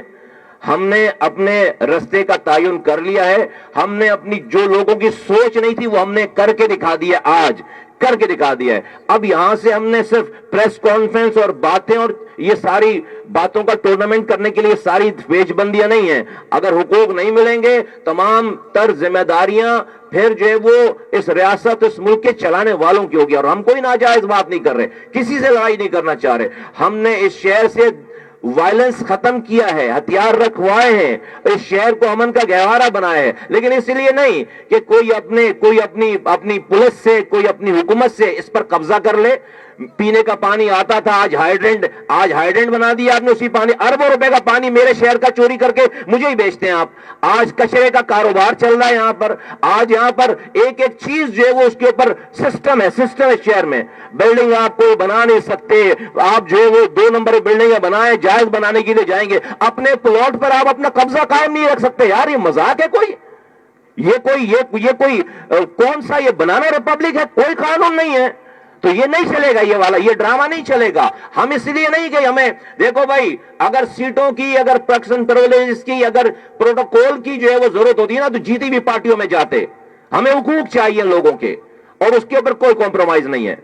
ہم نے اپنے رستے کا تعین کر لیا ہے. ہم نے اپنی جو لوگوں کی سوچ نہیں تھی وہ ہم نے کر کے دکھا دیا, آج کر کے دکھا دیا ہے. اب یہاں سے ہم نے صرف پریس کانفرنس اور باتیں اور یہ ساری باتوں کا ٹورنامنٹ کرنے کے لیے ساری پیج بندیاں نہیں ہیں. اگر حقوق نہیں ملیں گے, تمام تر ذمہ داریاں پھر جو ہے وہ اس ریاست, اس ملک کے چلانے والوں کی ہوگی. اور ہم کوئی ناجائز بات نہیں کر رہے, کسی سے لڑائی نہیں کرنا چاہ رہے. ہم نے اس شہر سے وائلنس ختم کیا ہے, ہتھیار رکھوائے ہیں, اس شہر کو امن کا گہوارہ بنایا ہے. لیکن اس لیے نہیں کہ کوئی اپنی پولیس سے, کوئی اپنی حکومت سے اس پر قبضہ کر لے. پینے کا پانی آتا تھا, آج ہائیڈرینٹ بنا دیا آپ نے. اسی پانی, اربوں روپے کا پانی میرے شہر کا چوری کر کے مجھے ہی بیچتے ہیں آپ. آج کچرے کا کاروبار چل رہا ہے یہاں پر. آج یہاں پر ایک چیز جو ہے وہ اس کے اوپر سسٹم ہے شہر میں. بلڈنگ آپ کو بنا نہیں سکتے, آپ جو ہے وہ 2 نمبر بلڈنگیں بنائیں, جائز بنانے کے لیے جائیں گے, اپنے پلاٹ پر آپ اپنا قبضہ قائم نہیں رکھ سکتے. یار یہ مذاق ہے کوئی؟ یہ کوئی کون سا یہ بنانا ریپبلک ہے؟ کوئی قانون نہیں ہے. تو یہ نہیں چلے گا, یہ ڈرامہ نہیں چلے گا. ہم اس لیے نہیں کہ ہمیں, دیکھو بھائی, اگر سیٹوں کی, اگر پرکس اینڈ پرولیجز کی, اگر پروٹوکول کی جو ہے وہ ضرورت ہوتی ہے نا, تو جیتی بھی پارٹیوں میں جاتے. ہمیں حقوق چاہیے لوگوں کے, اور اس کے اوپر کوئی کمپرومائز نہیں ہے.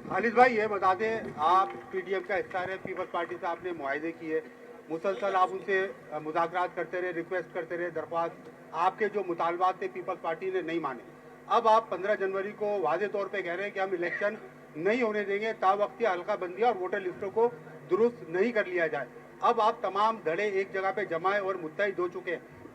خالد بھائی یہ بتا دیں, آپ PDM کا حصہ رہے, پیپلز پارٹی سے آپ نے معاہدے کیے, مسلسل آپ ان سے مذاکرات کرتے رہے, ریکویسٹ کرتے رہے, درخواست, آپ کے جو مطالبات تھے پیپلز پارٹی نے نہیں مانے. اب آپ 15 جنوری کو واضح طور پہ کہہ رہے ہیں کہ ہم الیکشن نہیں ہونے دیں گے تا وقتی حلقہ بندیاں اور ووٹر لسٹوں کو درست نہیں کر لیا جائے. اب آپ تمام دھڑے ایک جگہ پہ جمائے اور متحد ہو چکے ہیں.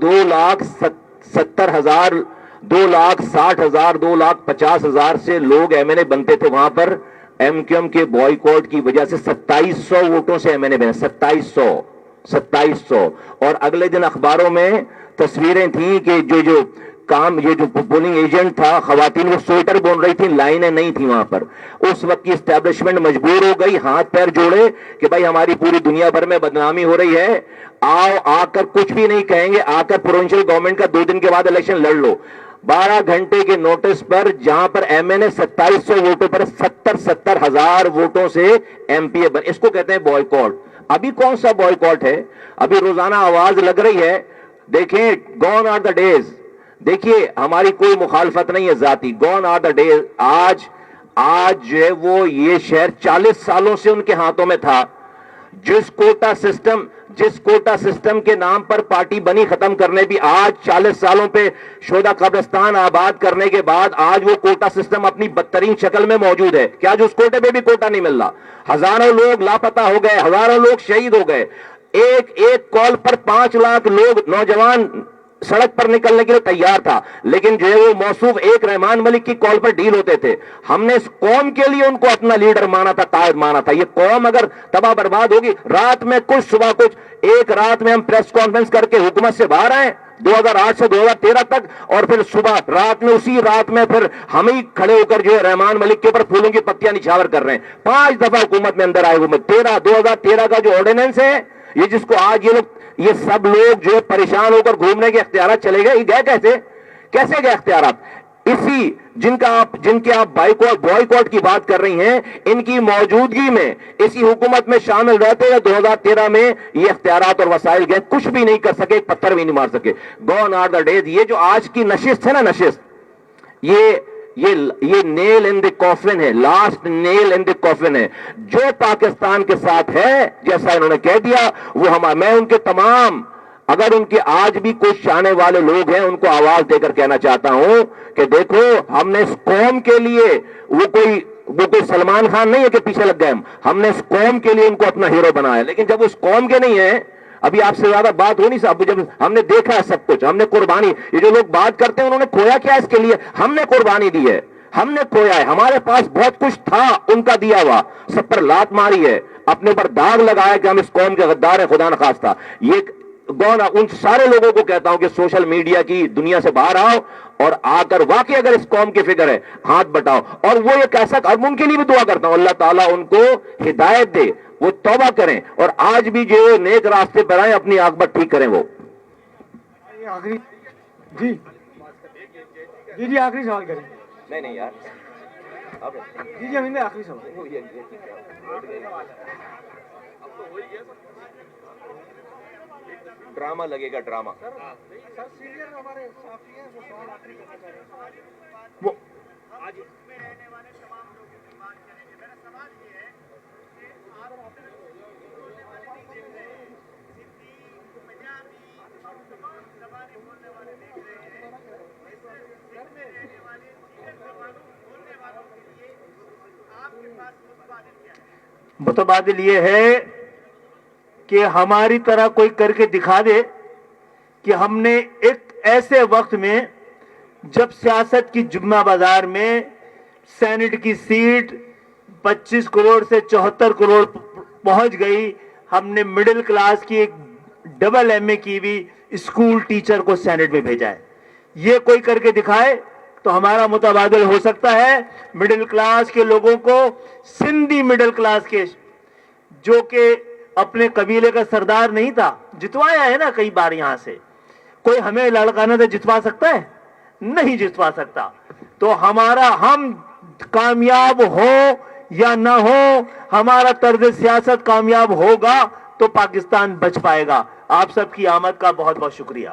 2,70,000 2,60,000 2,50,000 سے لوگ MNA بنتے تھے وہاں پر. MQM کے بوائیکاٹ کی وجہ سے 2700 ووٹوں سے MNA بنے. 2700. اور اگلے دن اخباروں میں تصویریں تھیں کہ جو پولنگ ایجنٹ تھا, خواتین وہ سویٹر بون رہی تھی, لائنیں نہیں تھی وہاں پر. اس وقت کی اسٹیبلشمنٹ مجبور ہو گئی, ہاتھ پیر جوڑے کہ بھائی ہماری پوری دنیا بھر میں بدنامی ہو رہی ہے, آ کر کچھ بھی نہیں کہیں گے, آ کر پروونشل گورنمنٹ کا 2 دن کے بعد الیکشن لڑ لو. 12 گھنٹے کے نوٹس پر جہاں پر MNA 2700 ووٹوں پر 70,000 ووٹوں سے MPA بن. اس کو کہتے ہیں بوائیکاٹ. ابھی کون سا بوائیکاٹ ہے؟ ابھی روزانہ آواز لگ رہی ہے. دیکھیں, گون آر دا ڈیز. دیکھیے, ہماری کوئی مخالفت نہیں ہے ذاتی. Gone are the days. آج جو ہے وہ یہ شہر 40 سالوں سے ان کے ہاتھوں میں تھا. جس کوٹا سسٹم کے نام پر پارٹی بنی ختم کرنے بھی, آج 40 سالوں پہ شہداء قبرستان آباد کرنے کے بعد آج وہ کوٹا سسٹم اپنی بدترین شکل میں موجود ہے. کیا جو اس کوٹے پہ بھی کوٹا نہیں مل رہا؟ ہزاروں لوگ لاپتہ ہو گئے, ہزاروں لوگ شہید ہو گئے. ایک کال پر 5 لاکھ لوگ نوجوان سڑک پر نکلنے کے لیے تیار تھا, لیکن جو ہے وہ موصوف ایک رحمان ملک کی کال پر ڈیل ہوتے تھے. ہم نے اس قوم کے لیے ان کو اپنا لیڈر مانا تھا, قائد مانا تھا. یہ قوم اگر تباہ برباد ہوگی, رات میں کچھ صبح کچھ, ایک رات میں ہم پریس کانفرنس کر کے حکومت سے باہر آئے 2008 سے 2013 تک, اور پھر صبح رات میں اسی رات میں پھر ہم ہی کھڑے ہو کر جو ہے رحمان ملک کے اوپر پھولوں کی پتیاں نچھاور کر رہے ہیں. 5 دفعہ حکومت میں اندر آئے ہوئے. 2013 کا جو آرڈیننس ہے, یہ جس کو آج یہ سب لوگ جو پریشان ہو کر گھومنے کے اختیارات چلے گئے, یہ گئے کیسے گئے اختیارات؟ اسی جن کے آپ بوائیکاٹ کی بات کر رہی ہیں, ان کی موجودگی میں اسی حکومت میں شامل رہتے ہوئے 2013 میں یہ اختیارات اور وسائل گئے, کچھ بھی نہیں کر سکے, پتھر بھی نہیں مار سکے. Gone are the days. یہ جو آج کی نشست ہے نا, نشست, یہ نیل ان دی کافن ہے, لاسٹ نیل ان دی کافن ہے. جو پاکستان کے ساتھ ہے, جیسا انہوں نے کہہ دیا, وہ میں ان کے تمام, اگر ان کے آج بھی کچھ چاہنے والے لوگ ہیں, ان کو آواز دے کر کہنا چاہتا ہوں کہ دیکھو, ہم نے اس قوم کے لیے, وہ کوئی سلمان خان نہیں ہے کہ پیچھے لگ گئے ہم نے اس قوم کے لیے ان کو اپنا ہیرو بنایا. لیکن جب اس قوم کے نہیں ہیں, ابھی آپ سے زیادہ بات ہو نہیں سکتی. جب ہم نے دیکھا ہے سب کچھ, ہم نے قربانی, یہ جو لوگ بات کرتے ہیں انہوں نے کھویا کیا اس کے لیے؟ ہم نے قربانی دی ہے, ہم نے کھویا ہے. ہمارے پاس بہت کچھ تھا ان کا دیا ہوا, سب پر لات ماری ہے, اپنے اوپر داغ لگایا کہ ہم اس قوم کے غدار ہیں, خدا نخواستہ. یہ ان سارے لوگوں کو کہتا ہوں کہ سوشل میڈیا کی دنیا سے باہر آؤ اور آ کر واقعی اگر اس قوم کی فکر ہے, ہاتھ بٹاؤ. اور وہ یہ کیسا, اور ان کے لیے بھی دعا کرتا ہوں اللہ تعالیٰ ان کو ہدایت دے, وہ توبہ کریں اور آج بھی جو نیک راستے پر آئیں, اپنی عاقبت ٹھیک کریں. وہ آخری جی آخری سوال کریں. نہیں یار, جی ہم آخری سوال. ڈرامہ لگے گا, ڈرامہ. متبادل یہ ہے کہ ہماری طرح کوئی کر کے دکھا دے کہ ہم نے ایک ایسے وقت میں, جب سیاست کی جمعہ بازار میں سینٹ کی سیٹ 25 کروڑ سے 74 کروڑ پہنچ گئی, ہم نے مڈل کلاس کی ایک ڈبل MA کی ہوئی اسکول ٹیچر کو سینٹ میں بھیجا ہے. یہ کوئی کر کے دکھائے تو ہمارا متبادل ہو سکتا ہے. مڈل کلاس کے لوگوں کو, سندھی مڈل کلاس کے, جو کہ اپنے قبیلے کا سردار نہیں تھا, جتوایا ہے نا کئی بار یہاں سے, کوئی ہمیں لڑکانا تو جتوا سکتا ہے؟ نہیں جتوا سکتا. تو ہم کامیاب ہو یا نہ ہو, ہمارا طرز سیاست کامیاب ہوگا تو پاکستان بچ پائے گا. آپ سب کی آمد کا بہت بہت شکریہ.